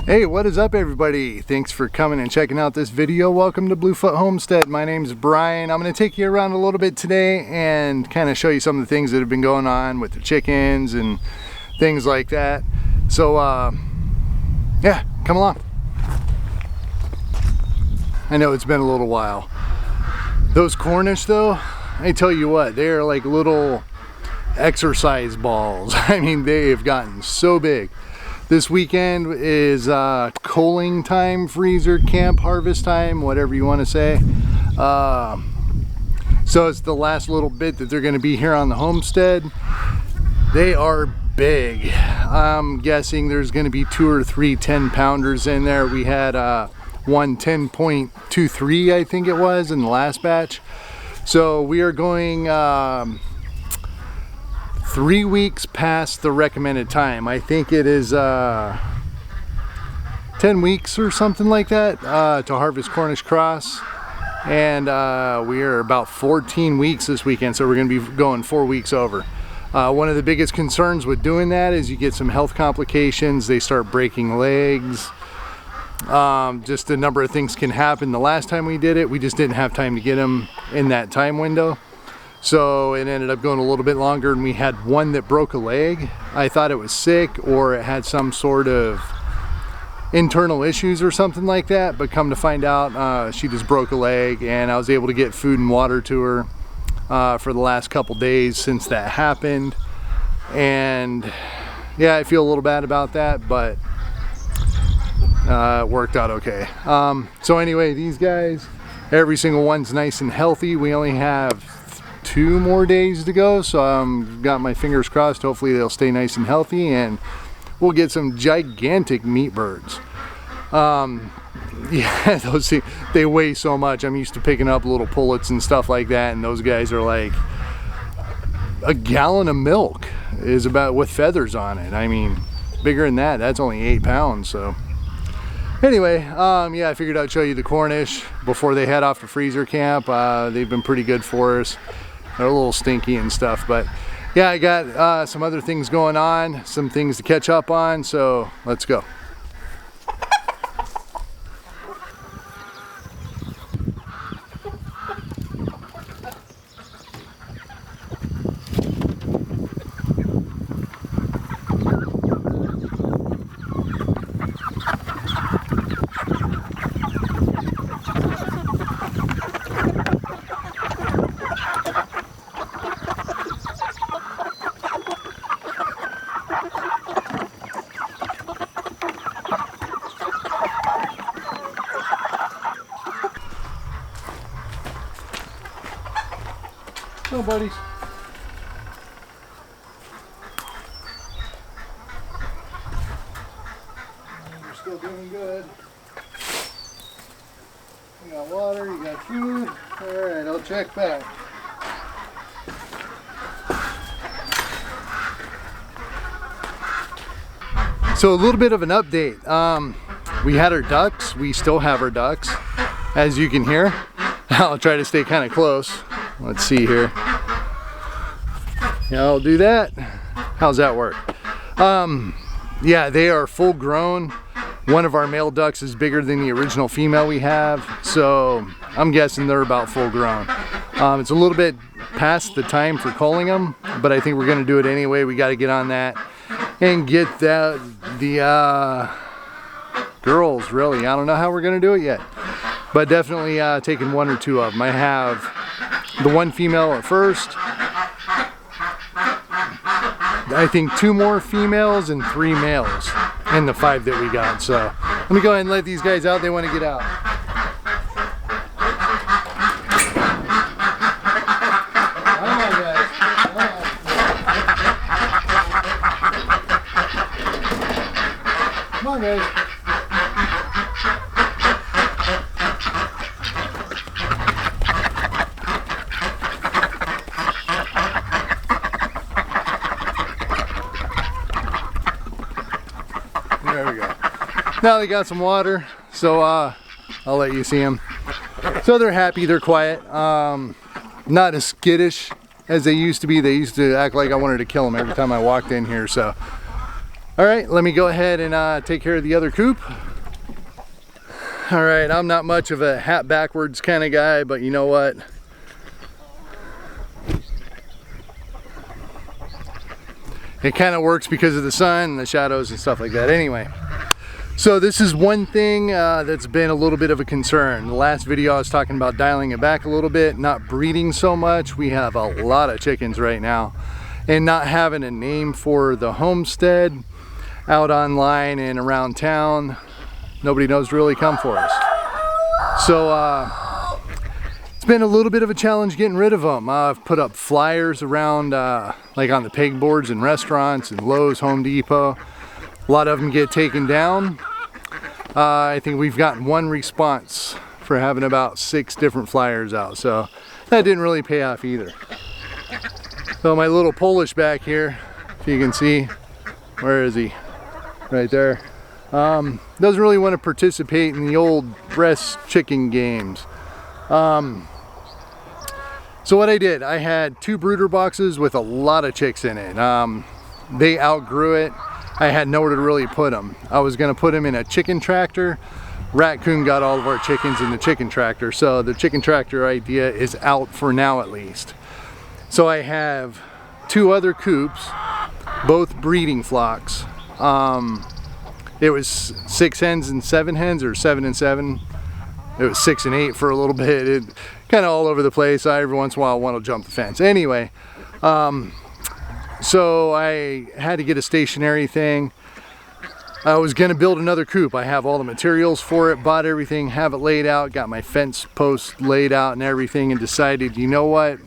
Hey, what is up everybody? Thanks for coming and checking out this video. Welcome to Bluefoot Homestead. My name's Brian. I'm going to take you around a little bit today and kind of show you some of the things that have been going on with the chickens and things like that. So yeah, come along. I know it's been a little while. Those Cornish though, I tell you what, they're like little exercise balls. I mean, they have gotten so big. This weekend is culling time, freezer camp, harvest time, whatever you want to say. So it's the last little bit that they're going to be here on the homestead. They are big. I'm guessing there's going to be 2 or 3 10-pounders in there. We had one 10.23, I think it was, in the last batch. So we are going 3 weeks past the recommended time. I think it is 10 weeks or something like that to harvest Cornish cross, and we are about 14 weeks this weekend, so we're going to be going 4 weeks over. One of the biggest concerns with doing that is you get some health complications. They start breaking legs. Just a number of things can happen. The last time we did it, we just didn't have time to get them in that time window. So it ended up going a little bit longer, and we had one that broke a leg. I thought it was sick or it had some sort of internal issues or something like that, but come to find out she just broke a leg, and I was able to get food and water to her for the last couple days since that happened. And yeah, I feel a little bad about that, but it worked out okay. So anyway, these guys, every single one's nice and healthy. We only have 2 more days to go, so I've got my fingers crossed. Hopefully they'll stay nice and healthy and we'll get some gigantic meat birds. Yeah, those things, they weigh so much. I'm used to picking up little pullets and stuff like that, and those guys are like a gallon of milk is about with feathers on it. I mean, bigger than that, that's only 8 pounds. So anyway, yeah, I figured I'd show you the Cornish before they head off to freezer camp. They've been pretty good for us. They're a little stinky and stuff, but yeah, I got some other things going on, some things to catch up on, so let's go. Hello, buddies. You're still doing good. You got water, you got food. Alright, I'll check back. So a little bit of an update. We had our ducks. We still have our ducks, as you can hear. I'll try to stay kind of close. Let's see here. Yeah, I'll do that. How's that work? Yeah, they are full grown. One of our male ducks is bigger than the original female we have, so I'm guessing they're about full grown. It's a little bit past the time for culling them, but I think we're going to do it anyway. We got to get on that and get the girls, really. I don't know how we're going to do it yet, but definitely taking 1 or 2 of them. I have the one female at first, I think 2 more females and 3 males in the 5 that we got. So let me go ahead and let these guys out. They want to get out. Come on, guys. Come on, guys. There we go. Now they got some water, so I'll let you see them. So they're happy, they're quiet. Not as skittish as they used to be. They used to act like I wanted to kill them every time I walked in here. So All right, let me go ahead and take care of the other coop. All right, I'm not much of a hat backwards kind of guy, but you know what? It kind of works because of the sun and the shadows and stuff like that. Anyway, so this is one thing that's been a little bit of a concern. The last video I was talking about dialing it back a little bit, not breeding so much. We have a lot of chickens right now, and not having a name for the homestead out online and around town. Nobody knows to really come for us. So it's been a little bit of a challenge getting rid of them. I've put up flyers around like on the pegboards in restaurants and Lowe's, Home Depot. A lot of them get taken down. I think we've gotten one response for having about 6 different flyers out, so that didn't really pay off either. So my little Polish back here, if you can see, where is he? Right there. Doesn't really want to participate in the old breast chicken games. So what I did, I had 2 brooder boxes with a lot of chicks in it. They outgrew it. I had nowhere to really put them. I was going to put them in a chicken tractor. Raccoon got all of our chickens in the chicken tractor, so the chicken tractor idea is out for now at least. So I have 2 other coops, both breeding flocks. It was 6 hens and 7 hens, or 7 and 7. It was 6 and 8 for a little bit. It kind of all over the place. Every once in a while one will jump the fence. Anyway, so I had to get a stationary thing. I was going to build another coop. I have all the materials for it, bought everything, have it laid out, got my fence posts laid out and everything, and decided, you know what?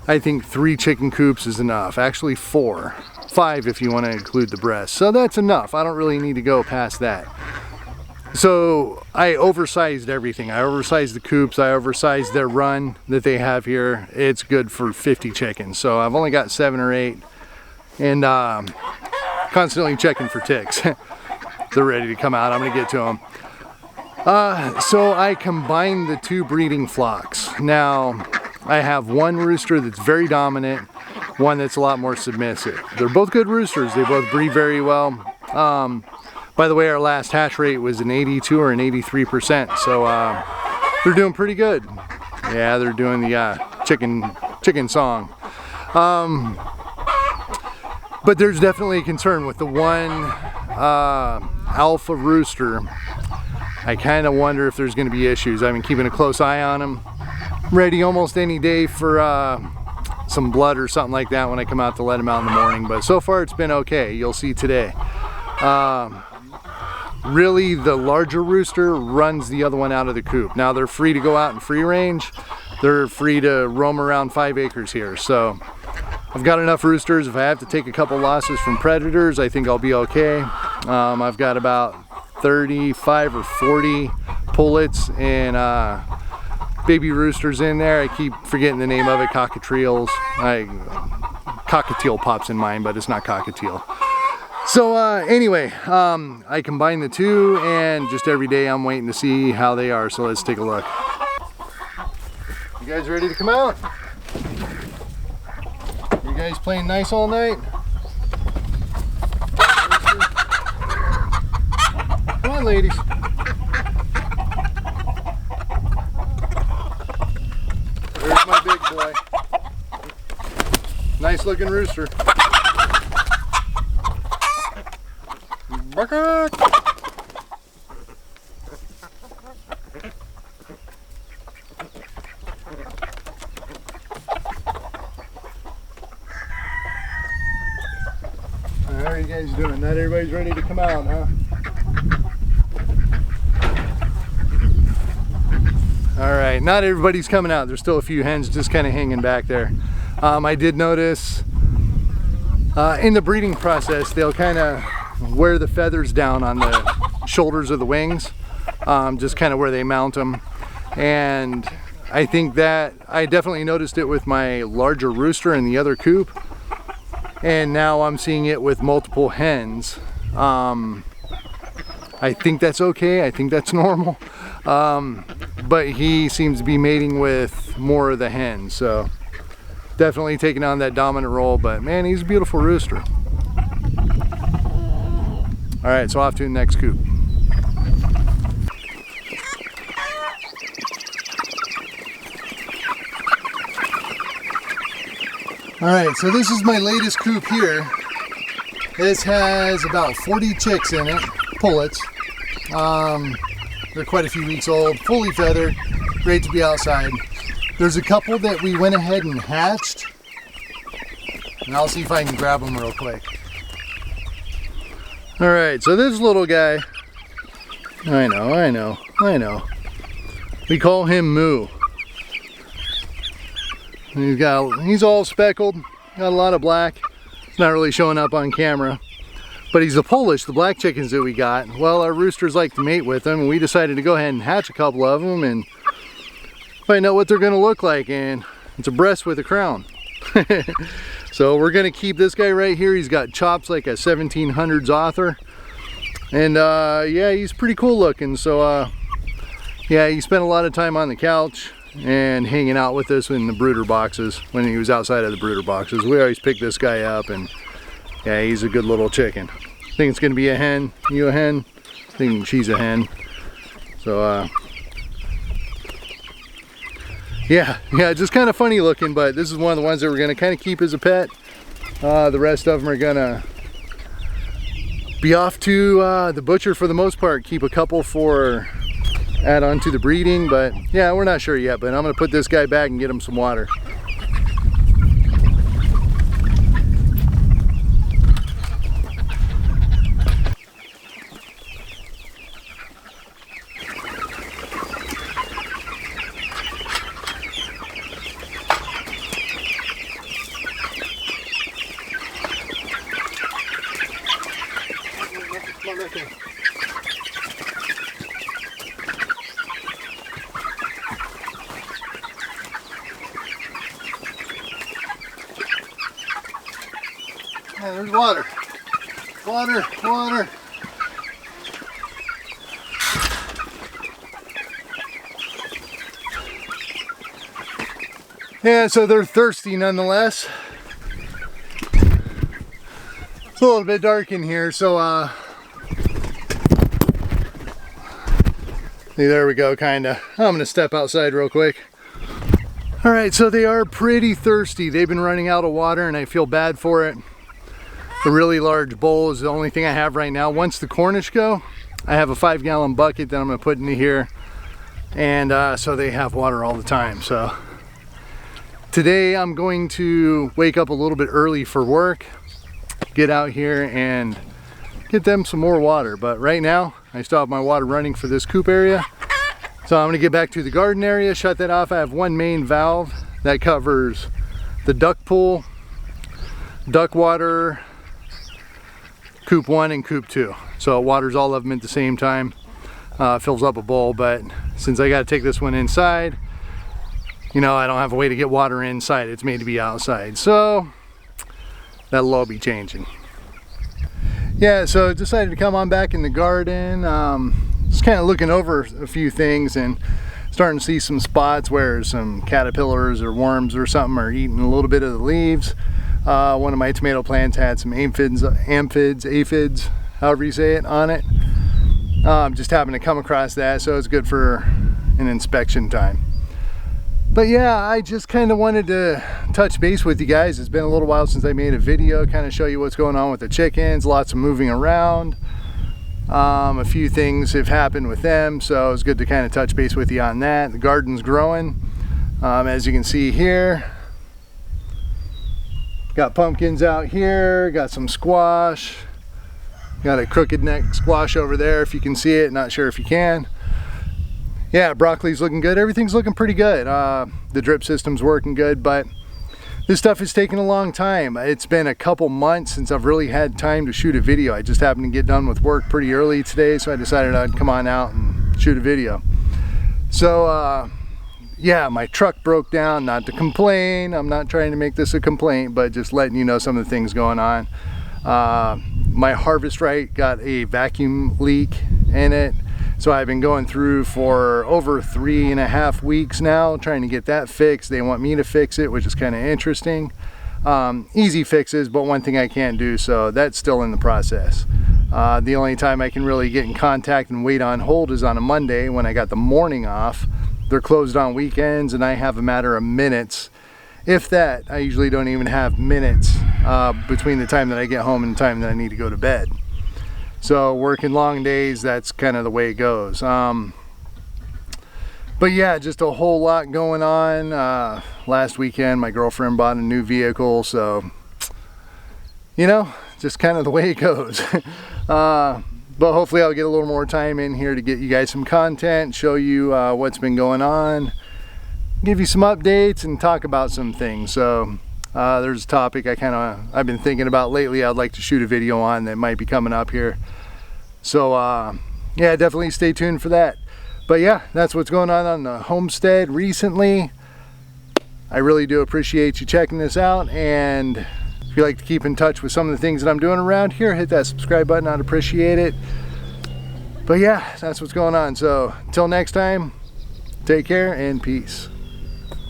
I think 3 chicken coops is enough. Actually 4. 5 if you want to include the breast. So that's enough. I don't really need to go past that. So I oversized everything. I oversized the coops. I oversized their run that they have here. It's good for 50 chickens. So I've only got 7 or 8, and constantly checking for ticks. They're ready to come out. I'm going to get to them. So I combined the 2 breeding flocks. Now I have one rooster that's very dominant, one that's a lot more submissive. They're both good roosters. They both breed very well. By the way, our last hatch rate was an 82 or an 83%, so they're doing pretty good. Yeah, they're doing the chicken song. But there's definitely a concern with the one alpha rooster. I kind of wonder if there's going to be issues. I've been keeping a close eye on him. Ready almost any day for some blood or something like that when I come out to let him out in the morning, but so far it's been okay. You'll see today. Really, the larger rooster runs the other one out of the coop. Now they're free to go out in free range. They're free to roam around 5 acres here, so I've got enough roosters. If I have to take a couple losses from predators, I think I'll be okay. I've got about 35 or 40 pullets and baby roosters in there. I keep forgetting the name of it, cockatiels. Cockatiel pops in mind, but it's not cockatiel. So anyway, I combined the 2, and just every day I'm waiting to see how they are. So let's take a look. You guys ready to come out? You guys playing nice all night? Come on, ladies. There's my big boy. Nice looking rooster. Bark. How are you guys doing? Not everybody's ready to come out, huh? Alright, not everybody's coming out. There's still a few hens just kind of hanging back there. I did notice in the breeding process they'll kind of wear the feathers down on the shoulders of the wings, just kind of where they mount them. And I think that I definitely noticed it with my larger rooster in the other coop, and now I'm seeing it with multiple hens. I think that's okay. I think that's normal. But he seems to be mating with more of the hens, so definitely taking on that dominant role. But man, he's a beautiful rooster. All right, so off to the next coop. All right, so this is my latest coop here. This has about 40 chicks in it, pullets. They're quite a few weeks old, fully feathered, great to be outside. There's a couple that we went ahead and hatched, and I'll see if I can grab them real quick. All right, so this little guy, I know. We call him Moo. He's all speckled, got a lot of black. It's not really showing up on camera, but he's a Polish, the black chickens that we got. Well, our roosters like to mate with them, and we decided to go ahead and hatch a couple of them and find out what they're gonna look like, and it's a breast with a crown. So we're gonna keep this guy right here. He's got chops like a 1700s author, and yeah, he's pretty cool looking. So yeah, he spent a lot of time on the couch and hanging out with us in the brooder boxes when he was outside of the brooder boxes. We always pick this guy up, and yeah, he's a good little chicken. I think it's gonna be a hen. You a hen? I think she's a hen. So yeah, just kind of funny looking, but this is one of the ones that we're gonna kind of keep as a pet. The rest of them are gonna be off to the butcher for the most part. Keep a couple for add on to the breeding, but yeah, we're not sure yet. But I'm gonna put this guy back and get him some water. Yeah, there's water. Water. Yeah, so they're thirsty nonetheless. It's a little bit dark in here, so there we go, kinda. I'm gonna step outside real quick. All right, so they are pretty thirsty. They've been running out of water, and I feel bad for it. A really large bowl is the only thing I have right now. Once the Cornish go, I have a 5-gallon bucket that I'm gonna put into here, and so they have water all the time. So today I'm going to wake up a little bit early for work, get out here and get them some more water. But right now, I still have my water running for this coop area. So I'm gonna get back to the garden area, shut that off. I have one main valve that covers the duck pool, duck water, coop 1 and coop 2. So it waters all of them at the same time, fills up a bowl. But since I gotta take this one inside, you know, I don't have a way to get water inside. It's made to be outside. So that'll all be changing. Yeah, so I decided to come on back in the garden. Just kind of looking over a few things and starting to see some spots where some caterpillars or worms or something are eating a little bit of the leaves. One of my tomato plants had some aphids, however you say it, on it. Just happened to come across that, so it's good for an inspection time. But yeah, I just kind of wanted to touch base with you guys. It's been a little while since I made a video, kind of show you what's going on with the chickens. Lots of moving around. A few things have happened with them, so it's good to kind of touch base with you on that. The garden's growing, as you can see here. Got pumpkins out here, got some squash, got a crooked neck squash over there if you can see it, not sure if you can. Yeah, broccoli's looking good, everything's looking pretty good. The drip system's working good, but this stuff is taking a long time. It's been a couple months since I've really had time to shoot a video. I just happened to get done with work pretty early today, so I decided I'd come on out and shoot a video. So yeah, my truck broke down. Not to complain, I'm not trying to make this a complaint, but just letting you know some of the things going on. My harvest right got a vacuum leak in it, so I've been going through for over 3.5 weeks now trying to get that fixed. They want me to fix it, which is kind of interesting. Easy fixes, but one thing I can't do, so that's still in the process. The only time I can really get in contact and wait on hold is on a Monday when I got the morning off. They're closed on weekends and I have a matter of minutes. If that, I usually don't even have minutes between the time that I get home and the time that I need to go to bed. So working long days, that's kind of the way it goes. But yeah, just a whole lot going on. Last weekend, my girlfriend bought a new vehicle, so, you know, just kind of the way it goes. But hopefully I'll get a little more time in here to get you guys some content, show you what's been going on, give you some updates, and talk about some things. So there's a topic I've been thinking about lately I'd like to shoot a video on that might be coming up here. So yeah, definitely stay tuned for that. But yeah, that's what's going on the homestead recently. I really do appreciate you checking this out, and if you like to keep in touch with some of the things that I'm doing around here, hit that subscribe button. I'd appreciate it. But yeah, that's what's going on. So until next time, take care and peace.